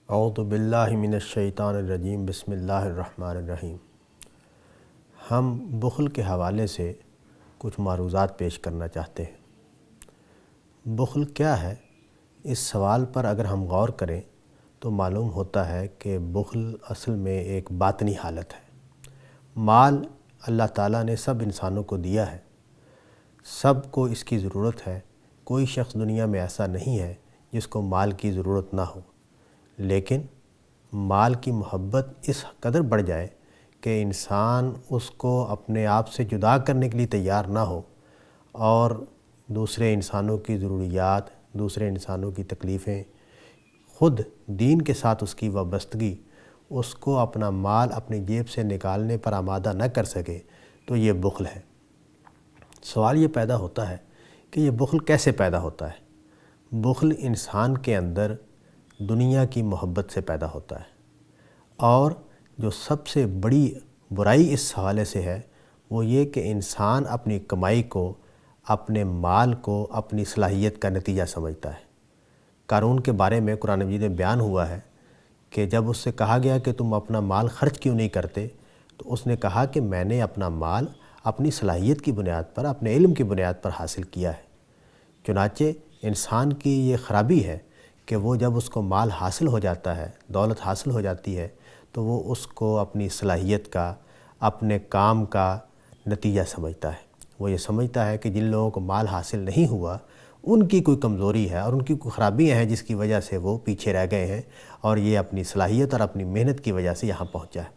اعوذ باللہ من الشیطان الرجیم بسم اللہ الرحمن الرحیم۔ ہم بخل کے حوالے سے کچھ معروضات پیش کرنا چاہتے ہیں۔ بخل کیا ہے؟ اس سوال پر اگر ہم غور کریں تو معلوم ہوتا ہے کہ بخل اصل میں ایک باطنی حالت ہے۔ مال اللہ تعالیٰ نے سب انسانوں کو دیا ہے، سب کو اس کی ضرورت ہے۔ کوئی شخص دنیا میں ایسا نہیں ہے جس کو مال کی ضرورت نہ ہو، لیکن مال کی محبت اس قدر بڑھ جائے کہ انسان اس کو اپنے آپ سے جدا کرنے کے لیے تیار نہ ہو، اور دوسرے انسانوں کی ضروریات، دوسرے انسانوں کی تکلیفیں، خود دین کے ساتھ اس کی وابستگی، اس کو اپنا مال اپنی جیب سے نکالنے پر آمادہ نہ کر سکے، تو یہ بخل ہے۔ سوال یہ پیدا ہوتا ہے کہ یہ بخل کیسے پیدا ہوتا ہے؟ بخل انسان کے اندر دنیا کی محبت سے پیدا ہوتا ہے، اور جو سب سے بڑی برائی اس حوالے سے ہے وہ یہ کہ انسان اپنی کمائی کو، اپنے مال کو اپنی صلاحیت کا نتیجہ سمجھتا ہے۔ قارون کے بارے میں قرآن مجید میں بیان ہوا ہے کہ جب اس سے کہا گیا کہ تم اپنا مال خرچ کیوں نہیں کرتے، تو اس نے کہا کہ میں نے اپنا مال اپنی صلاحیت کی بنیاد پر، اپنے علم کی بنیاد پر حاصل کیا ہے۔ چنانچہ انسان کی یہ خرابی ہے کہ وہ جب اس کو مال حاصل ہو جاتا ہے، دولت حاصل ہو جاتی ہے، تو وہ اس کو اپنی صلاحیت کا، اپنے کام کا نتیجہ سمجھتا ہے۔ وہ یہ سمجھتا ہے کہ جن لوگوں کو مال حاصل نہیں ہوا ان کی کوئی کمزوری ہے اور ان کی کوئی خرابیاں ہیں جس کی وجہ سے وہ پیچھے رہ گئے ہیں، اور یہ اپنی صلاحیت اور اپنی محنت کی وجہ سے یہاں پہنچا ہے۔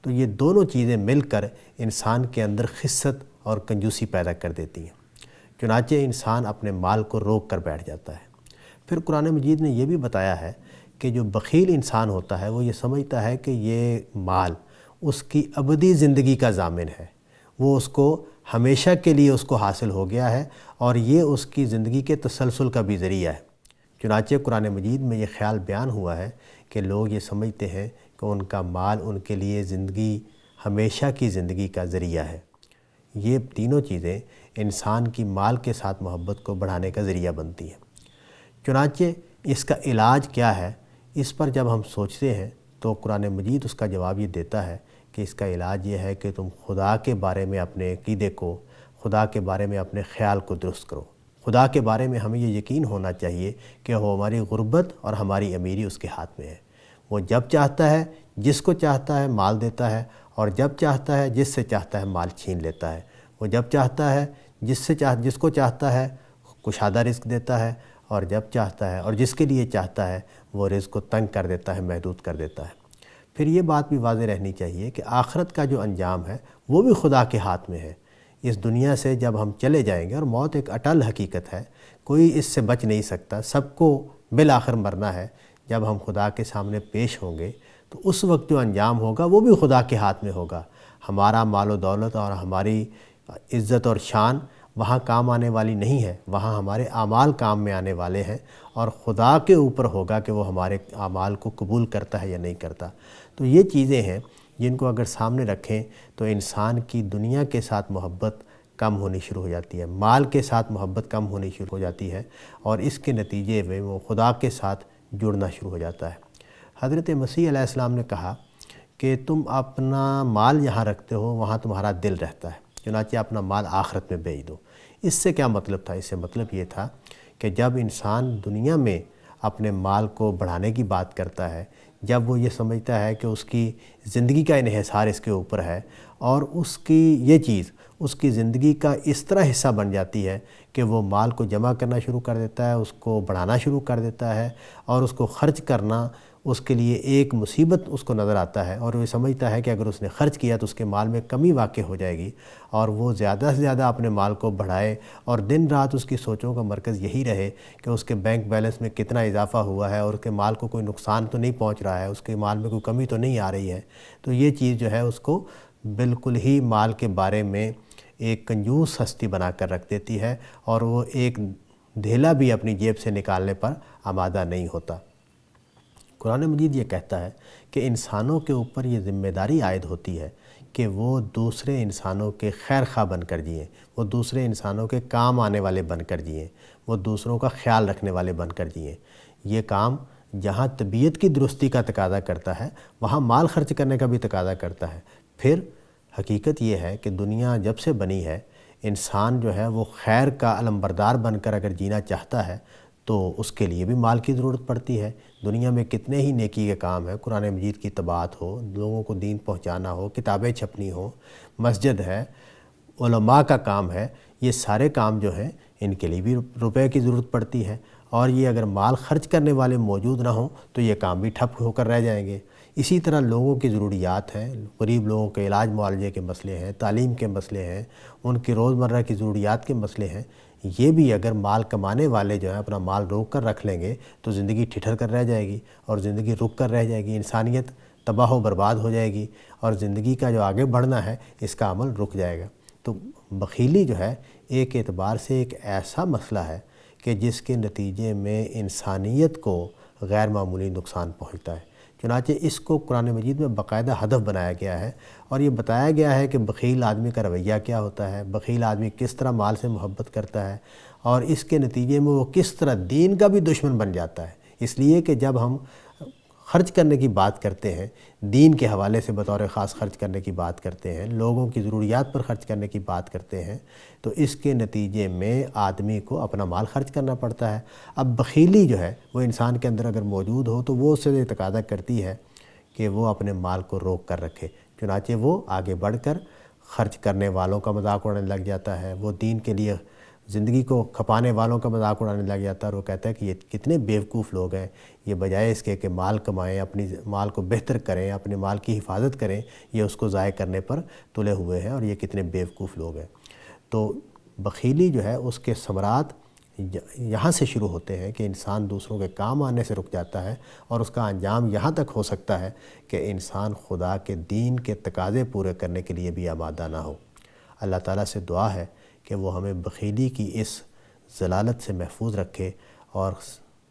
تو یہ دونوں چیزیں مل کر انسان کے اندر خست اور کنجوسی پیدا کر دیتی ہیں۔ چنانچہ انسان اپنے مال کو روک کر بیٹھ جاتا ہے۔ پھر قرآن مجید نے یہ بھی بتایا ہے کہ جو بخیل انسان ہوتا ہے وہ یہ سمجھتا ہے کہ یہ مال اس کی ابدی زندگی کا ضامن ہے، وہ اس کو ہمیشہ کے لیے اس کو حاصل ہو گیا ہے، اور یہ اس کی زندگی کے تسلسل کا بھی ذریعہ ہے۔ چنانچہ قرآن مجید میں یہ خیال بیان ہوا ہے کہ لوگ یہ سمجھتے ہیں کہ ان کا مال ان کے لیے زندگی، ہمیشہ کی زندگی کا ذریعہ ہے۔ یہ تینوں چیزیں انسان کی مال کے ساتھ محبت کو بڑھانے کا ذریعہ بنتی ہیں۔ چنانچہ اس کا علاج کیا ہے، اس پر جب ہم سوچتے ہیں تو قرآن مجید اس کا جواب یہ دیتا ہے کہ اس کا علاج یہ ہے کہ تم خدا کے بارے میں اپنے عقیدے کو، خدا کے بارے میں اپنے خیال کو درست کرو۔ خدا کے بارے میں ہمیں یہ یقین ہونا چاہیے کہ وہ ہماری غربت اور ہماری امیری اس کے ہاتھ میں ہے۔ وہ جب چاہتا ہے، جس کو چاہتا ہے مال دیتا ہے، اور جب چاہتا ہے، جس سے چاہتا ہے مال چھین لیتا ہے۔ وہ جب چاہتا ہے، جس کو چاہتا ہے کشادہ رزق دیتا ہے، اور جب چاہتا ہے اور جس کے لیے چاہتا ہے وہ رزق کو تنگ کر دیتا ہے، محدود کر دیتا ہے۔ پھر یہ بات بھی واضح رہنی چاہیے کہ آخرت کا جو انجام ہے وہ بھی خدا کے ہاتھ میں ہے۔ اس دنیا سے جب ہم چلے جائیں گے، اور موت ایک اٹل حقیقت ہے، کوئی اس سے بچ نہیں سکتا، سب کو بالآخر مرنا ہے۔ جب ہم خدا کے سامنے پیش ہوں گے تو اس وقت جو انجام ہوگا وہ بھی خدا کے ہاتھ میں ہوگا۔ ہمارا مال و دولت اور ہماری عزت اور شان وہاں کام آنے والی نہیں ہے، وہاں ہمارے اعمال کام میں آنے والے ہیں، اور خدا کے اوپر ہوگا کہ وہ ہمارے اعمال کو قبول کرتا ہے یا نہیں کرتا۔ تو یہ چیزیں ہیں جن کو اگر سامنے رکھیں تو انسان کی دنیا کے ساتھ محبت کم ہونی شروع ہو جاتی ہے، مال کے ساتھ محبت کم ہونی شروع ہو جاتی ہے، اور اس کے نتیجے میں وہ خدا کے ساتھ جڑنا شروع ہو جاتا ہے۔ حضرت مسیح علیہ السلام نے کہا کہ تم اپنا مال جہاں رکھتے ہو وہاں تمہارا دل رہتا ہے، چنانچہ اپنا مال آخرت میں بیچ دو۔ اس سے کیا مطلب تھا؟ اس سے مطلب یہ تھا کہ جب انسان دنیا میں اپنے مال کو بڑھانے کی بات کرتا ہے، جب وہ یہ سمجھتا ہے کہ اس کی زندگی کا انحصار اس کے اوپر ہے، اور اس کی یہ چیز اس کی زندگی کا اس طرح حصہ بن جاتی ہے کہ وہ مال کو جمع کرنا شروع کر دیتا ہے، اس کو بڑھانا شروع کر دیتا ہے، اور اس کو خرچ کرنا اس کے لیے ایک مصیبت اس کو نظر آتا ہے، اور وہ سمجھتا ہے کہ اگر اس نے خرچ کیا تو اس کے مال میں کمی واقع ہو جائے گی، اور وہ زیادہ سے زیادہ اپنے مال کو بڑھائے، اور دن رات اس کی سوچوں کا مرکز یہی رہے کہ اس کے بینک بیلنس میں کتنا اضافہ ہوا ہے، اور اس کے مال کو کوئی نقصان تو نہیں پہنچ رہا ہے، اس کے مال میں کوئی کمی تو نہیں آ رہی ہے۔ تو یہ چیز جو ہے اس کو بالکل ہی مال کے بارے میں ایک کنجوس ہستی بنا کر رکھ دیتی ہے، اور وہ ایک دھیلا بھی اپنی جیب سے نکالنے پر آمادہ نہیں ہوتا۔ قرآن مجید یہ کہتا ہے کہ انسانوں کے اوپر یہ ذمہ داری عائد ہوتی ہے کہ وہ دوسرے انسانوں کے خیر خواہ بن کر جئیں، وہ دوسرے انسانوں کے کام آنے والے بن کر جئیں، وہ دوسروں کا خیال رکھنے والے بن کر جئیں۔ یہ کام جہاں طبیعت کی درستی کا تقاضا کرتا ہے وہاں مال خرچ کرنے کا بھی تقاضا کرتا ہے۔ پھر حقیقت یہ ہے کہ دنیا جب سے بنی ہے انسان جو ہے وہ خیر کا علمبردار بن کر اگر جینا چاہتا ہے تو اس کے لیے بھی مال کی ضرورت پڑتی ہے۔ دنیا میں کتنے ہی نیکی کے کام ہیں، قرآن مجید کی طباعت ہو، لوگوں کو دین پہنچانا ہو، کتابیں چھپنی ہو، مسجد ہے، علماء کا کام ہے، یہ سارے کام جو ہیں ان کے لیے بھی روپے کی ضرورت پڑتی ہے، اور یہ اگر مال خرچ کرنے والے موجود نہ ہوں تو یہ کام بھی ٹھپ ہو کر رہ جائیں گے۔ اسی طرح لوگوں کی ضروریات ہیں، غریب لوگوں کے علاج معالجے کے مسئلے ہیں، تعلیم کے مسئلے ہیں، ان کی روزمرہ کی ضروریات کے مسئلے ہیں، یہ بھی اگر مال کمانے والے جو ہیں اپنا مال روک کر رکھ لیں گے تو زندگی ٹھٹھر کر رہ جائے گی، اور زندگی رک کر رہ جائے گی، انسانیت تباہ و برباد ہو جائے گی، اور زندگی کا جو آگے بڑھنا ہے اس کا عمل رک جائے گا۔ تو بخیلی جو ہے ایک اعتبار سے ایک ایسا مسئلہ ہے کہ جس کے نتیجے میں انسانیت کو غیر معمولی نقصان پہنچتا ہے۔ چنانچہ اس کو قرآن مجید میں باقاعدہ ہدف بنایا گیا ہے، اور یہ بتایا گیا ہے کہ بخیل آدمی کا رویہ کیا ہوتا ہے، بخیل آدمی کس طرح مال سے محبت کرتا ہے، اور اس کے نتیجے میں وہ کس طرح دین کا بھی دشمن بن جاتا ہے۔ اس لیے کہ جب ہم خرچ کرنے کی بات کرتے ہیں، دین کے حوالے سے بطور خاص خرچ کرنے کی بات کرتے ہیں، لوگوں کی ضروریات پر خرچ کرنے کی بات کرتے ہیں، تو اس کے نتیجے میں آدمی کو اپنا مال خرچ کرنا پڑتا ہے۔ اب بخیلی جو ہے وہ انسان کے اندر اگر موجود ہو تو وہ اس سے تقاضا کرتی ہے کہ وہ اپنے مال کو روک کر رکھے، چنانچہ وہ آگے بڑھ کر خرچ کرنے والوں کا مذاق اڑانے لگ جاتا ہے، وہ دین کے لیے زندگی کو کھپانے والوں کا مذاق اڑانے لگ جاتا ہے، اور وہ کہتا ہے کہ یہ کتنے بیوقوف لوگ ہیں، یہ بجائے اس کے کہ مال کمائیں، اپنی مال کو بہتر کریں، اپنے مال کی حفاظت کریں، یہ اس کو ضائع کرنے پر تلے ہوئے ہیں، اور یہ کتنے بیوقوف لوگ ہیں۔ تو بخیلی جو ہے اس کے ثمرات یہاں سے شروع ہوتے ہیں کہ انسان دوسروں کے کام آنے سے رک جاتا ہے، اور اس کا انجام یہاں تک ہو سکتا ہے کہ انسان خدا کے دین کے تقاضے پورے کرنے کے لیے بھی آمادہ نہ ہو۔ اللہ تعالیٰ سے دعا ہے کہ وہ ہمیں بخیلی کی اس ضلالت سے محفوظ رکھے، اور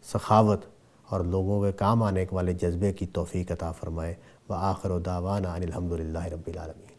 سخاوت اور لوگوں کے کام آنے والے جذبے کی توفیق عطا فرمائے۔ وآخر دعوانا ان الحمد للہ رب العالمین۔